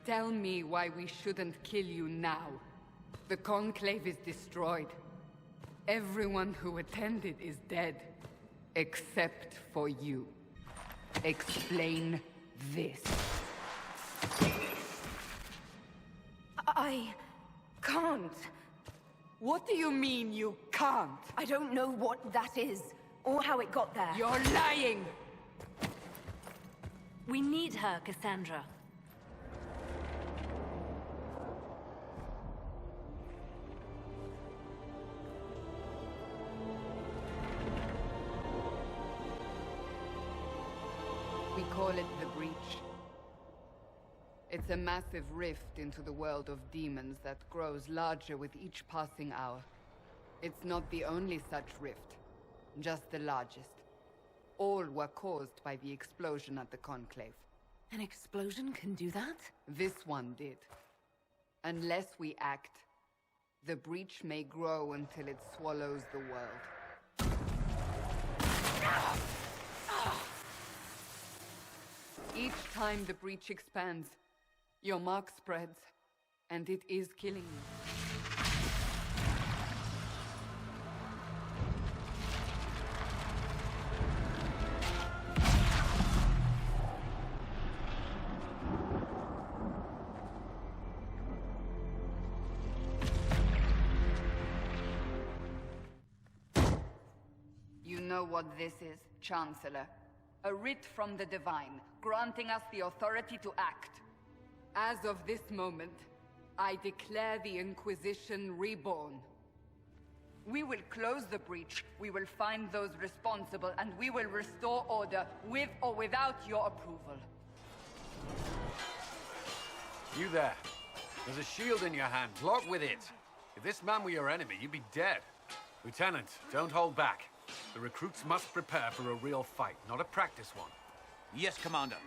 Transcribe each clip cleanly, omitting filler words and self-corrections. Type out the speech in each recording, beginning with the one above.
Tell me why we shouldn't kill you now. The Conclave is destroyed. Everyone who attended is dead. Except for you. Explain this. I can't. What do you mean you can't? I don't know what that is, or how it got there. You're lying! We need her, Cassandra. We call it the Breach. It's a massive rift into the world of demons that grows larger with each passing hour. It's not the only such rift, just the largest. All were caused by the explosion at the Conclave. An explosion can do that? This one did. Unless we act, the Breach may grow until it swallows the world. Each time the Breach expands, your mark spreads, and it is killing you. You know what this is, Chancellor? A writ from the Divine, granting us the authority to act. As of this moment, I declare the Inquisition reborn. We will close the breach, we will find those responsible, and we will restore order, with or without your approval. You there. There's a shield in your hand. Lock with it. If this man were your enemy, you'd be dead. Lieutenant, don't hold back. The recruits must prepare for a real fight, not a practice one. Yes, Commander.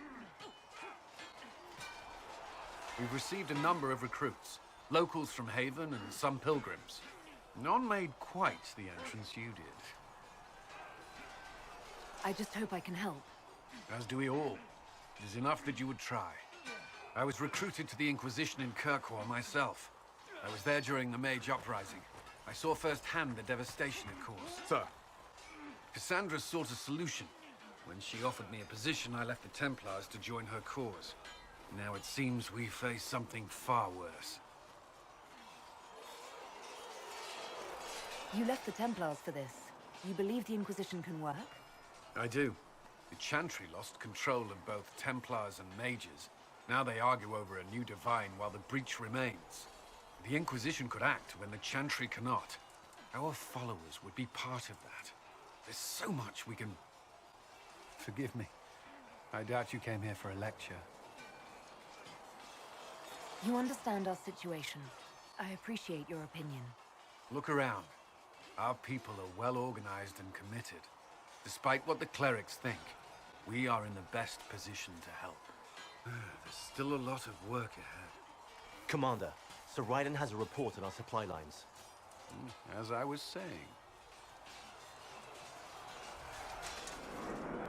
We've received a number of recruits. Locals from Haven and some pilgrims. None made quite the entrance you did. I just hope I can help. As do we all. It is enough that you would try. I was recruited to the Inquisition in Kirkwall myself. I was there during the Mage Uprising. I saw firsthand the devastation it caused. Sir. Cassandra sought a solution. When she offered me a position, I left the Templars to join her cause. Now it seems we face something far worse. You left the Templars for this. You believe the Inquisition can work? I do. The Chantry lost control of both Templars and Mages. Now they argue over a new Divine while the breach remains. The Inquisition could act when the Chantry cannot. Our followers would be part of that. There's so much we can... Forgive me. I doubt you came here for a lecture. You understand our situation. I appreciate your opinion. Look around. Our people are well organized and committed. Despite what the clerics think, we are in the best position to help. There's still a lot of work ahead. Commander, Sir Raiden has a report on our supply lines. As I was saying.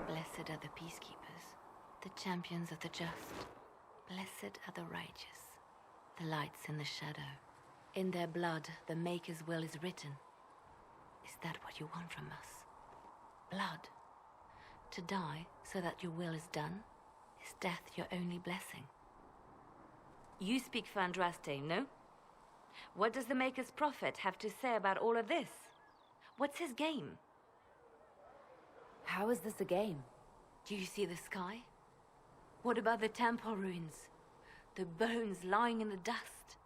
Blessed are the peacekeepers, the champions of the just. Blessed are the righteous, the lights in the shadow. In their blood, the Maker's will is written. Is that what you want from us? Blood. To die so that your will is done? Is death your only blessing? You speak for Andraste, no? What does the Maker's prophet have to say about all of this? What's his game? How is this a game? Do you see the sky? What about the temple ruins? The bones lying in the dust?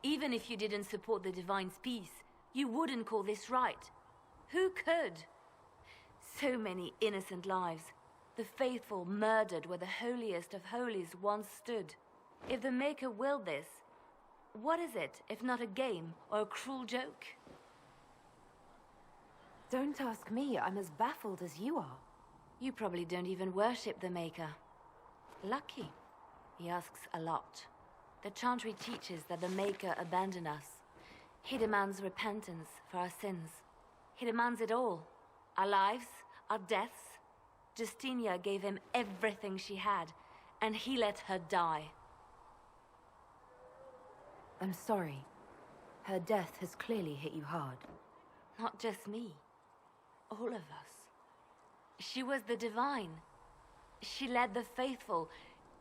Even if you didn't support the Divine's peace, you wouldn't call this right. Who could? So many innocent lives. The faithful murdered where the holiest of holies once stood. If the Maker willed this, what is it if not a game or a cruel joke? Don't ask me. I'm as baffled as you are. You probably don't even worship the Maker. Lucky. He asks a lot. The Chantry teaches that the Maker abandoned us. He demands repentance for our sins. He demands it all. Our lives, our deaths. Justinia gave him everything she had, and he let her die. I'm sorry. Her death has clearly hit you hard. Not just me. All of us. She was the divine. She led the faithful.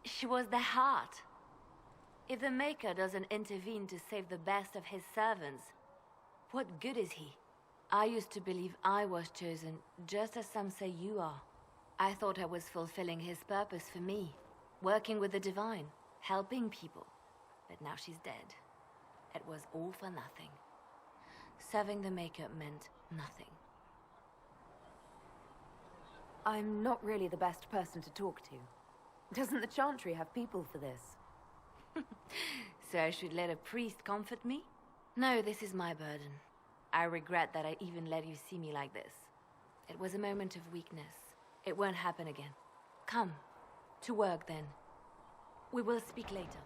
She was the heart. If the Maker doesn't intervene to save the best of his servants, what good is he? I used to believe I was chosen, just as some say you are. I thought I was fulfilling his purpose for me, working with the divine, helping people. But now she's dead. It was all for nothing. Serving the Maker meant nothing. I'm not really the best person to talk to. Doesn't the Chantry have people for this? So I should let a priest comfort me? No, this is my burden. I regret that I even let you see me like this. It was a moment of weakness. It won't happen again. Come, to work then. We will speak later.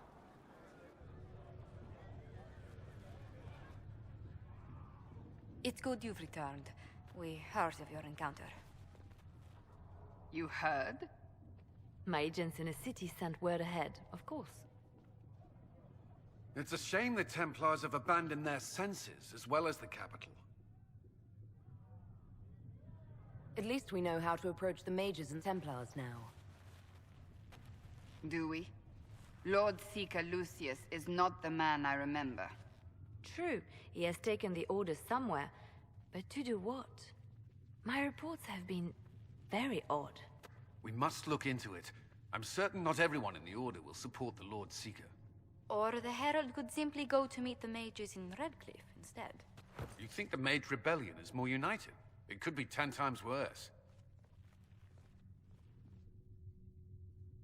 It's good you've returned. We heard of your encounter. You heard? My agents in a city sent word ahead, of course. It's a shame the Templars have abandoned their senses, as well as the capital. At least we know how to approach the mages and Templars now. Do we? Lord Seeker Lucius is not the man I remember. True, he has taken the orders somewhere, but to do what? My reports have been very odd. We must look into it. I'm certain not everyone in the Order will support the Lord Seeker. Or the Herald could simply go to meet the mages in Redcliffe instead. You think the Mage Rebellion is more united? It could be 10 times worse.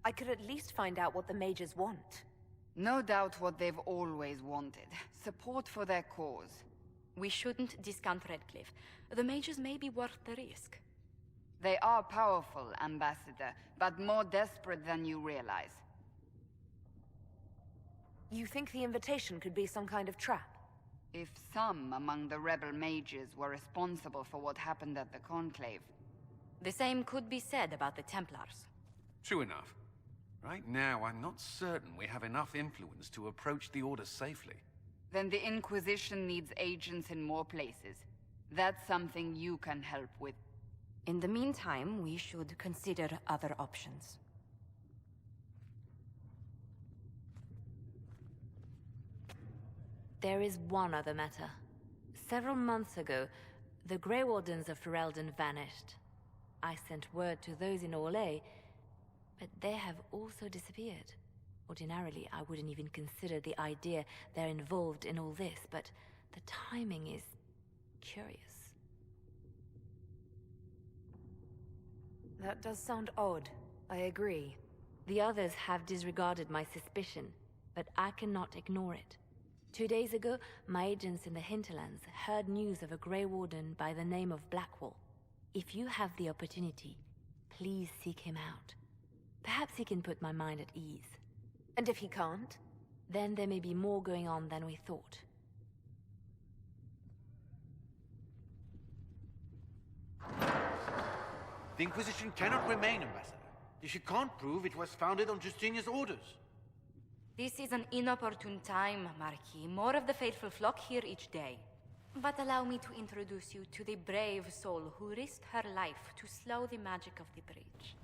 I could at least find out what the mages want. No doubt what they've always wanted. Support for their cause. We shouldn't discount Redcliffe. The mages may be worth the risk. They are powerful, Ambassador, but more desperate than you realize. You think the invitation could be some kind of trap? If some among the rebel mages were responsible for what happened at the Conclave. The same could be said about the Templars. True enough. Right now, I'm not certain we have enough influence to approach the Order safely. Then the Inquisition needs agents in more places. That's something you can help with. In the meantime, we should consider other options. There is one other matter. Several months ago, the Grey Wardens of Ferelden vanished. I sent word to those in Orlais, but they have also disappeared. Ordinarily, I wouldn't even consider the idea they're involved in all this, but the timing is curious. That does sound odd. I agree. The others have disregarded my suspicion, but I cannot ignore it. 2 days ago, my agents in the hinterlands heard news of a Grey Warden by the name of Blackwall. If you have the opportunity, please seek him out. Perhaps he can put my mind at ease. And if he can't? Then there may be more going on than we thought. The Inquisition cannot remain, Ambassador, if you can't prove it was founded on Justinian's orders. This is an inopportune time, Marquis. More of the faithful flock here each day. But allow me to introduce you to the brave soul who risked her life to slow the magic of the breach.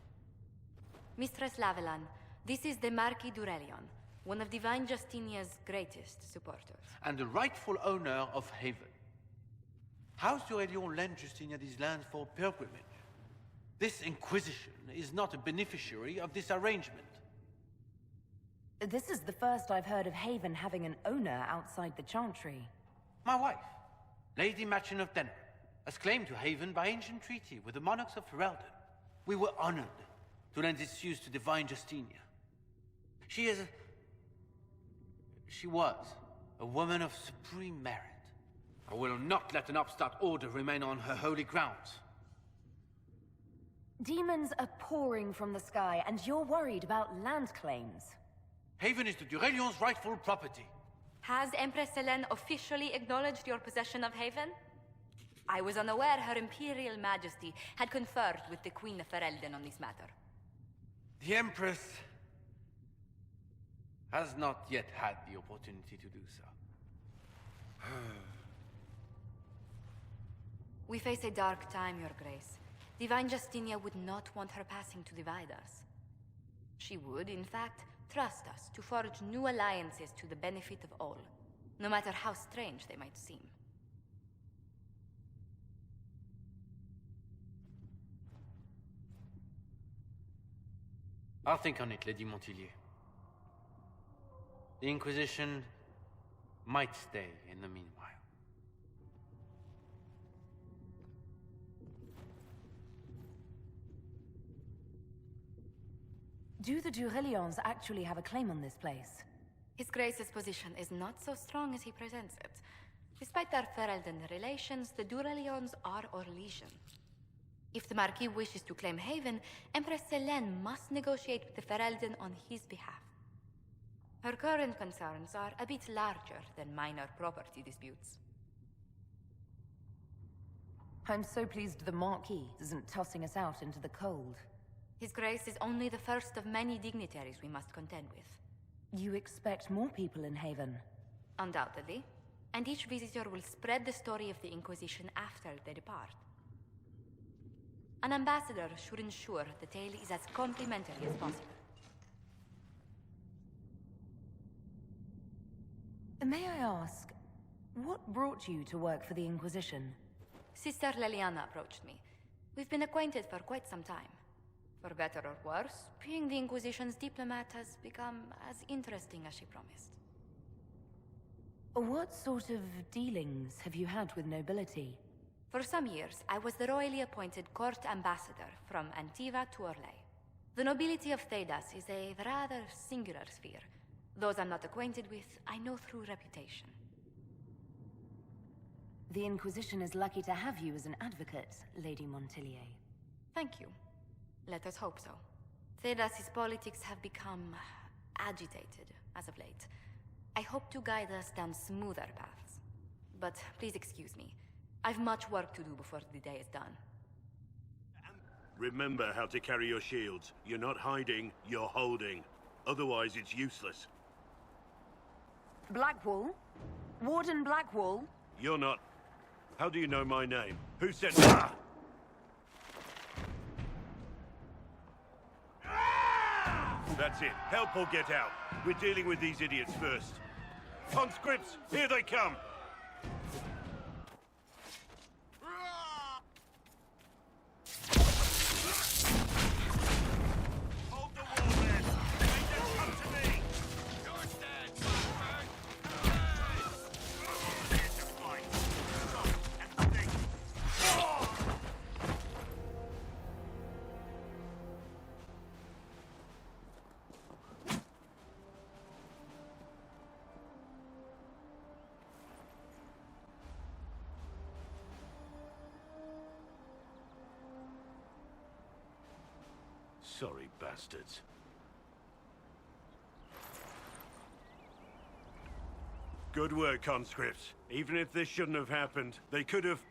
Mistress Lavellan, this is the Marquis d'Aurelion, one of Divine Justinia's greatest supporters. And the rightful owner of Haven. House d'Aurelion lent Justinia these lands for pilgrimage. This Inquisition is not a beneficiary of this arrangement. This is the first I've heard of Haven having an owner outside the Chantry. My wife, Lady Machin of Denner, has claimed to Haven by ancient treaty with the monarchs of Ferelden. We were honored to lend its use to Divine Justinia. She was a woman of supreme merit. I will not let an upstart order remain on her holy grounds. Demons are pouring from the sky, and you're worried about land claims. Haven is the d'Aurelion's rightful property. Has Empress Selene officially acknowledged your possession of Haven? I was unaware Her Imperial Majesty had conferred with the Queen of Ferelden on this matter. The Empress has not yet had the opportunity to do so. We face a dark time, Your Grace. Divine Justinia would not want her passing to divide us. She would, in fact, trust us to forge new alliances to the benefit of all, no matter how strange they might seem. I'll think on it, Lady Montilyet. The Inquisition might stay in the meanwhile. Do the Durelions actually have a claim on this place? His Grace's position is not so strong as he presents it. Despite their Ferelden relations, the Durelions are our legion. If the Marquis wishes to claim Haven, Empress Selene must negotiate with the Ferelden on his behalf. Her current concerns are a bit larger than minor property disputes. I'm so pleased the Marquis isn't tossing us out into the cold. His Grace is only the first of many dignitaries we must contend with. You expect more people in Haven? Undoubtedly. And each visitor will spread the story of the Inquisition after they depart. An ambassador should ensure the tale is as complimentary as possible. May I ask, what brought you to work for the Inquisition? Sister Leliana approached me. We've been acquainted for quite some time. For better or worse, being the Inquisition's diplomat has become as interesting as she promised. What sort of dealings have you had with nobility? For some years, I was the royally appointed court ambassador from Antiva to Orlais. The nobility of Thedas is a rather singular sphere. Those I'm not acquainted with, I know through reputation. The Inquisition is lucky to have you as an advocate, Lady Montilyet. Thank you. Let us hope so. Thedas' politics have become agitated as of late. I hope to guide us down smoother paths. But please excuse me. I've much work to do before the day is done. Remember how to carry your shields. You're not hiding, you're holding. Otherwise, it's useless. Blackwall? Warden Blackwall? You're not. How do you know my name? Who said... Ah! That's it. Help or get out. We're dealing with these idiots first. Conscripts, here they come! Hold the wall then! Make them come to me! You're dead, bastard! Here to fight. Stop and think. Sorry, bastards. Good work, conscripts. Even if this shouldn't have happened, they could have...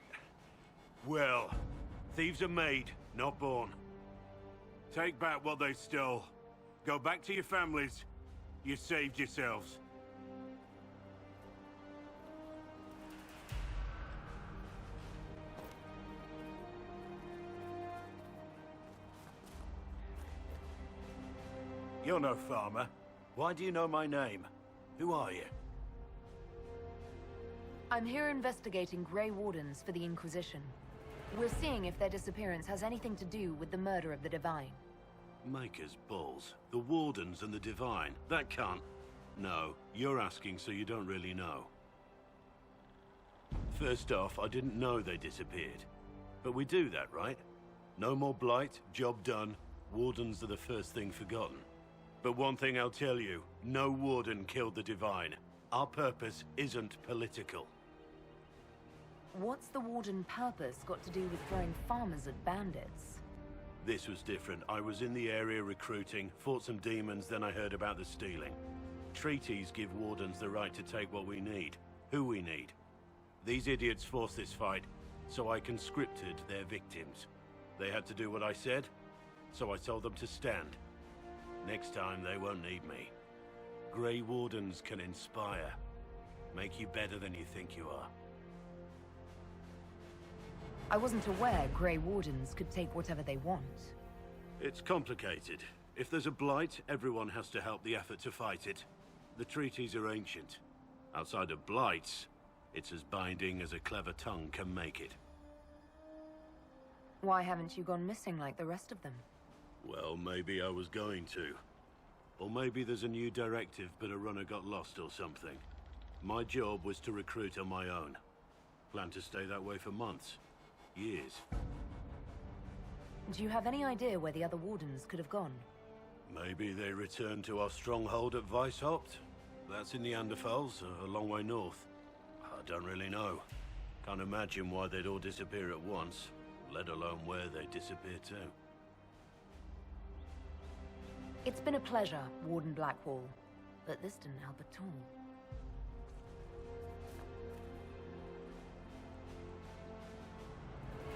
Well, thieves are made, not born. Take back what they stole. Go back to your families. You saved yourselves. You're no farmer. Why do you know my name? Who are you? I'm here investigating Grey Wardens for the Inquisition. We're seeing if their disappearance has anything to do with the murder of the Divine. Maker's balls. The Wardens and the Divine. That can't... No, you're asking so you don't really know. First off, I didn't know they disappeared. But we do that, right? No more blight, job done. Wardens are the first thing forgotten. But one thing I'll tell you, no Warden killed the Divine. Our purpose isn't political. What's the Warden purpose got to do with throwing farmers at bandits? This was different. I was in the area recruiting, fought some demons, then I heard about the stealing. Treaties give Wardens the right to take what we need, who we need. These idiots forced this fight, so I conscripted their victims. They had to do what I said, so I told them to stand. Next time, they won't need me. Grey Wardens can inspire. Make you better than you think you are. I wasn't aware Grey Wardens could take whatever they want. It's complicated. If there's a blight, everyone has to help the effort to fight it. The treaties are ancient. Outside of blights, it's as binding as a clever tongue can make it. Why haven't you gone missing like the rest of them? Well, maybe I was going to. Or maybe there's a new directive, but a runner got lost or something. My job was to recruit on my own. Plan to stay that way for months. Years. Do you have any idea where the other Wardens could have gone? Maybe they returned to our stronghold at Weishaupt. That's in the Anderfels, a long way north. I don't really know. Can't imagine why they'd all disappear at once, let alone where they'd disappear to. It's been a pleasure, Warden Blackwall, but this didn't help at all.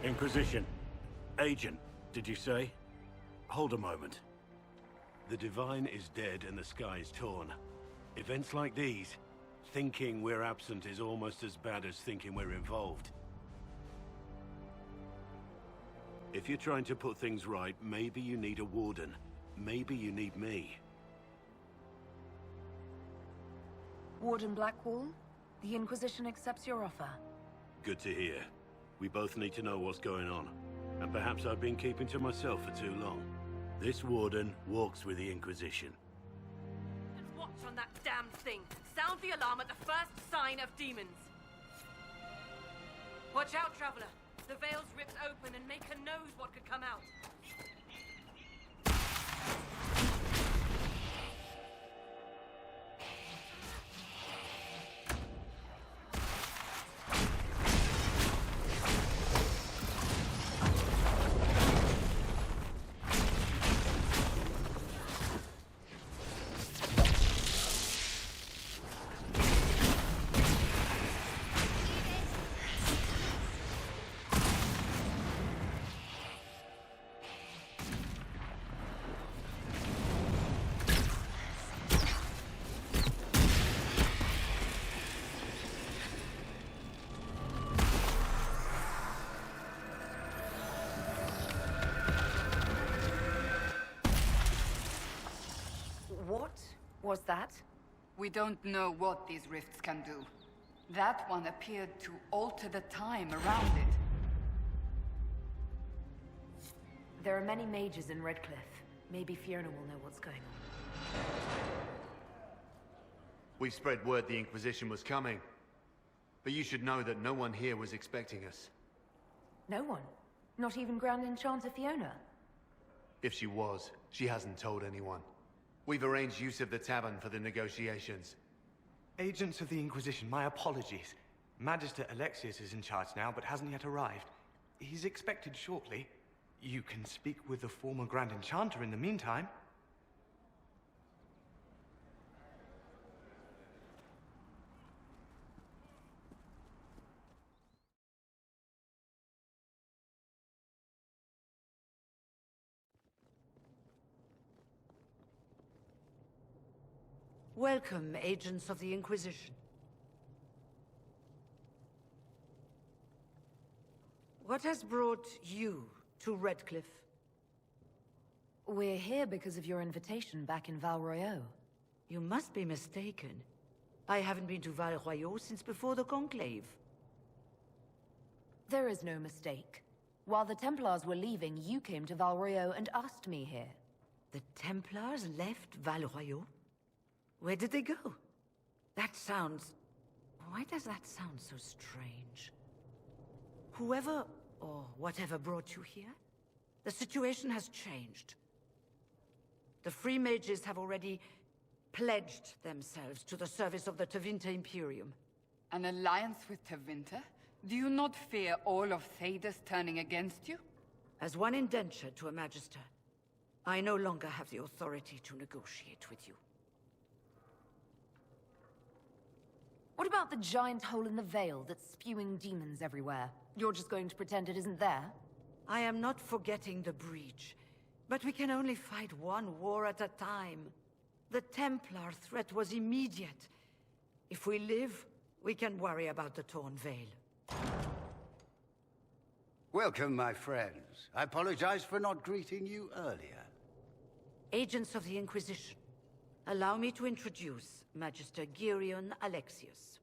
Inquisition. Agent, did you say? Hold a moment. The Divine is dead and the sky is torn. Events like these, thinking we're absent is almost as bad as thinking we're involved. If you're trying to put things right, maybe you need a warden. Maybe you need me. Warden Blackwall, the Inquisition accepts your offer. Good to hear. We both need to know what's going on. And perhaps I've been keeping to myself for too long. This warden walks with the Inquisition. Watch on that damned thing. Sound the alarm at the first sign of demons. Watch out, Traveler. The veil's ripped open and Maker knows what could come out. What was that? We don't know what these rifts can do. That one appeared to alter the time around it. There are many mages in Redcliffe. Maybe Fiona will know what's going on. We spread word the Inquisition was coming. But you should know that no one here was expecting us. No one? Not even Grand Enchanter Fiona? If she was, she hasn't told anyone. We've arranged use of the tavern for the negotiations. Agents of the Inquisition, my apologies. Magister Alexius is in charge now, but hasn't yet arrived. He's expected shortly. You can speak with the former Grand Enchanter in the meantime. Welcome, agents of the Inquisition. What has brought you to Redcliffe? We're here because of your invitation back in Val Royeaux. You must be mistaken. I haven't been to Val Royeaux since before the Conclave. There is no mistake. While the Templars were leaving, you came to Val Royeaux and asked me here. The Templars left Val Royeaux? Where did they go? That sounds... Why does that sound so strange? Whoever or whatever brought you here, the situation has changed. The Free Mages have already pledged themselves to the service of the Tevinter Imperium. An alliance with Tevinter? Do you not fear all of Thedas turning against you? As one indenture to a Magister, I no longer have the authority to negotiate with you. What about the giant hole in the veil that's spewing demons everywhere? You're just going to pretend it isn't there? I am not forgetting the breach, but we can only fight one war at a time. The Templar threat was immediate. If we live, we can worry about the Torn Veil. Welcome, my friends. I apologize for not greeting you earlier. Agents of the Inquisition, allow me to introduce Magister Girion Alexius.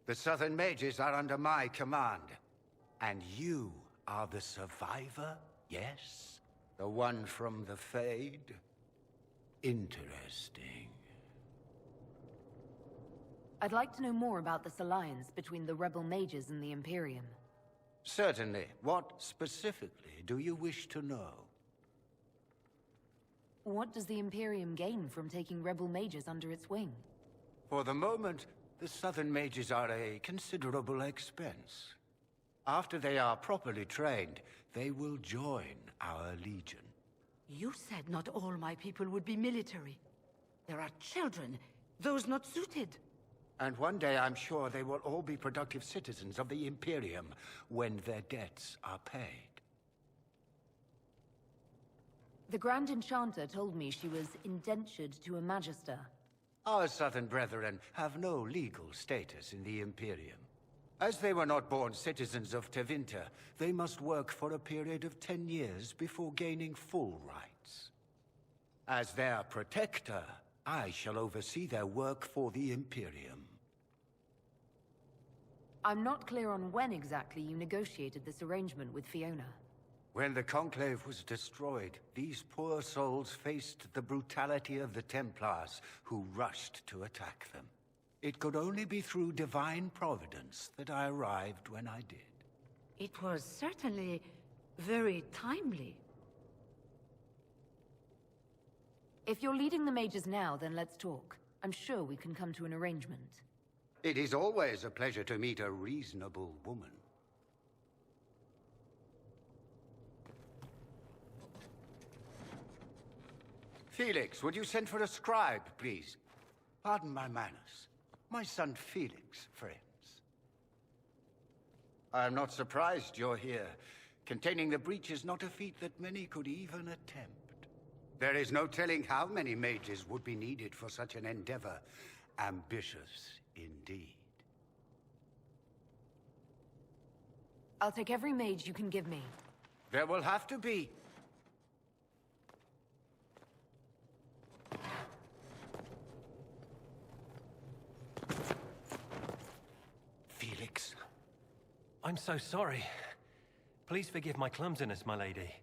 The Southern Mages are under my command. And you are the survivor, yes? The one from the Fade? Interesting. I'd like to know more about this alliance between the rebel mages and the Imperium. Certainly. What specifically do you wish to know? What does the Imperium gain from taking rebel mages under its wing? For the moment, the Southern Mages are a considerable expense. After they are properly trained, they will join our Legion. You said not all my people would be military. There are children, those not suited. And one day I'm sure they will all be productive citizens of the Imperium when their debts are paid. The Grand Enchanter told me she was indentured to a Magister. Our Southern brethren have no legal status in the Imperium. As they were not born citizens of Tevinter, they must work for a period of 10 years before gaining full rights. As their protector, I shall oversee their work for the Imperium. I'm not clear on when exactly you negotiated this arrangement with Fiona. When the Conclave was destroyed, these poor souls faced the brutality of the Templars, who rushed to attack them. It could only be through divine providence that I arrived when I did. It was certainly very timely. If you're leading the mages now, then let's talk. I'm sure we can come to an arrangement. It is always a pleasure to meet a reasonable woman. Felix, would you send for a scribe, please? Pardon my manners. My son Felix, friends. I am not surprised you're here. Containing the breach is not a feat that many could even attempt. There is no telling how many mages would be needed for such an endeavor. Ambitious indeed. I'll take every mage you can give me. There will have to be. Felix. I'm so sorry. Please forgive my clumsiness, my lady.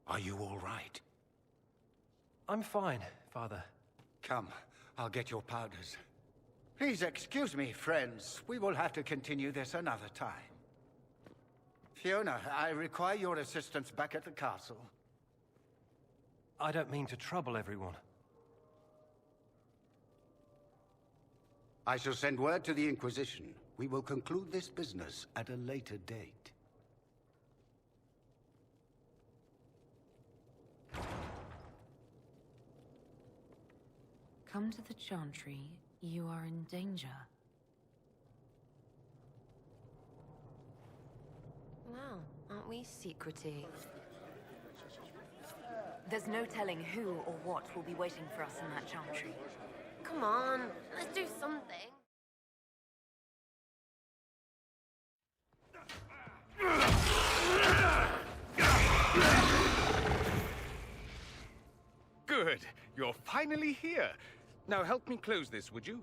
Are you all right? I'm fine, Father. Come, I'll get your powders. Please excuse me, friends. We will have to continue this another time. Fiona, I require your assistance back at the castle. I don't mean to trouble everyone. I shall send word to the Inquisition. We will conclude this business at a later date. Come to the Chantry. You are in danger. Wow, aren't we secretive? There's no telling who or what will be waiting for us in that Chantry. Come on, let's do something. Good. You're finally here. Now help me close this, would you?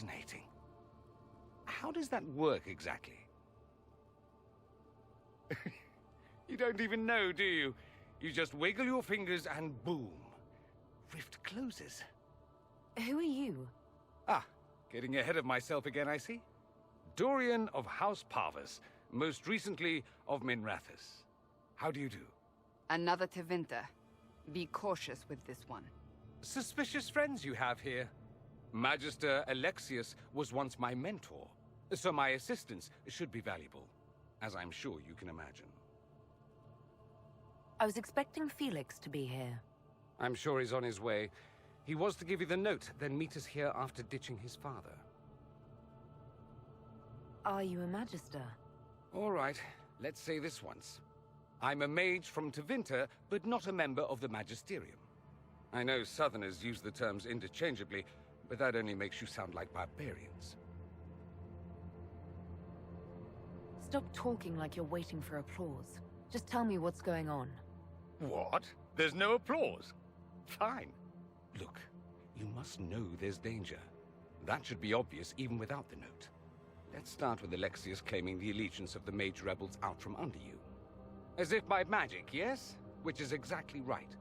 Fascinating. How does that work exactly? You don't even know, do you? You just wiggle your fingers and boom. Rift closes. Who are you? Ah, getting ahead of myself again, I see. Dorian of House Parvus, most recently of Minrathous. How do you do? Another Tevinter. Be cautious with this one. Suspicious friends you have here. Magister Alexius was once my mentor, so my assistance should be valuable, as I'm sure you can imagine. I was expecting Felix to be here. I'm sure he's on his way. He was to give you the note, then meet us here after ditching his father. Are you a Magister? All right, let's say this once. I'm a mage from Tevinter, but not a member of the Magisterium. I know Southerners use the terms interchangeably, but that only makes you sound like barbarians. Stop talking like you're waiting for applause. Just tell me what's going on. What? There's no applause? Fine. Look, you must know there's danger. That should be obvious even without the note. Let's start with Alexius claiming the allegiance of the mage rebels out from under you. As if by magic, yes? Which is exactly right.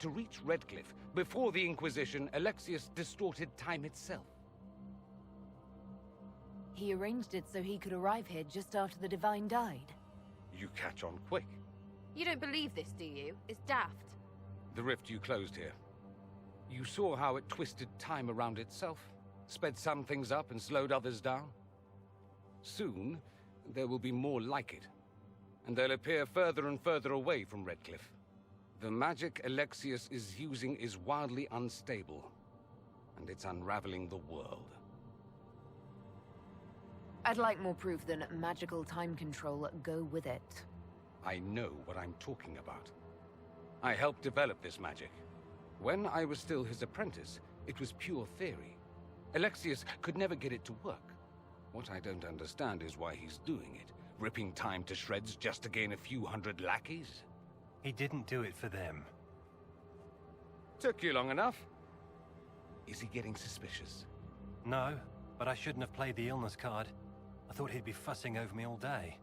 To reach Redcliffe, before the Inquisition, Alexius distorted time itself. He arranged it so he could arrive here just after the Divine died. You catch on quick. You don't believe this, do you? It's daft. The rift you closed here. You saw how it twisted time around itself, sped some things up and slowed others down. Soon, there will be more like it, and they'll appear further and further away from Redcliffe. The magic Alexius is using is wildly unstable, and it's unraveling the world. I'd like more proof than magical time control go with it. I know what I'm talking about. I helped develop this magic. When I was still his apprentice, it was pure theory. Alexius could never get it to work. What I don't understand is why he's doing it, ripping time to shreds just to gain a few hundred lackeys. He didn't do it for them. Took you long enough. Is he getting suspicious? No, but I shouldn't have played the illness card. I thought he'd be fussing over me all day.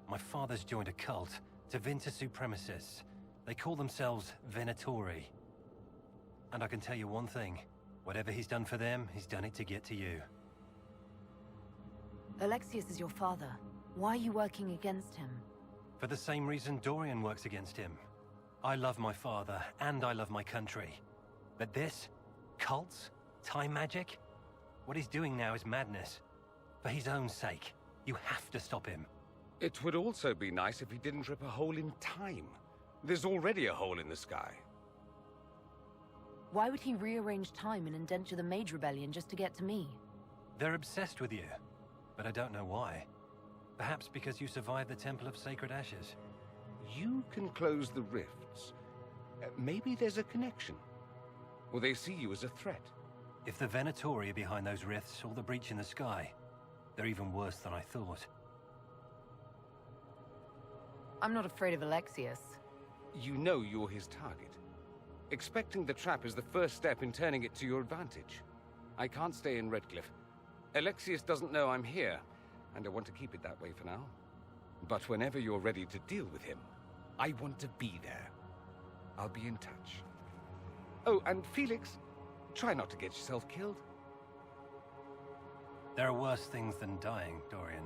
My father's joined a cult, Tevinter Supremacists. They call themselves Venatori. And I can tell you one thing. Whatever he's done for them, he's done it to get to you. Alexius is your father. Why are you working against him? For the same reason Dorian works against him. I love my father, and I love my country. But this? Cults? Time magic? What he's doing now is madness. For his own sake, you have to stop him. It would also be nice if he didn't rip a hole in time. There's already a hole in the sky. Why would he rearrange time and indenture the Mage Rebellion just to get to me? They're obsessed with you, but I don't know why. Perhaps because you survived the Temple of Sacred Ashes. You can close the rifts. Maybe there's a connection. Or they see you as a threat. If the Venatori are behind those rifts or the breach in the sky, they're even worse than I thought. I'm not afraid of Alexius. You know you're his target. Expecting the trap is the first step in turning it to your advantage. I can't stay in Redcliffe. Alexius doesn't know I'm here, and I want to keep it that way for now. But whenever you're ready to deal with him, I want to be there. I'll be in touch. Oh, and Felix, try not to get yourself killed. There are worse things than dying, Dorian.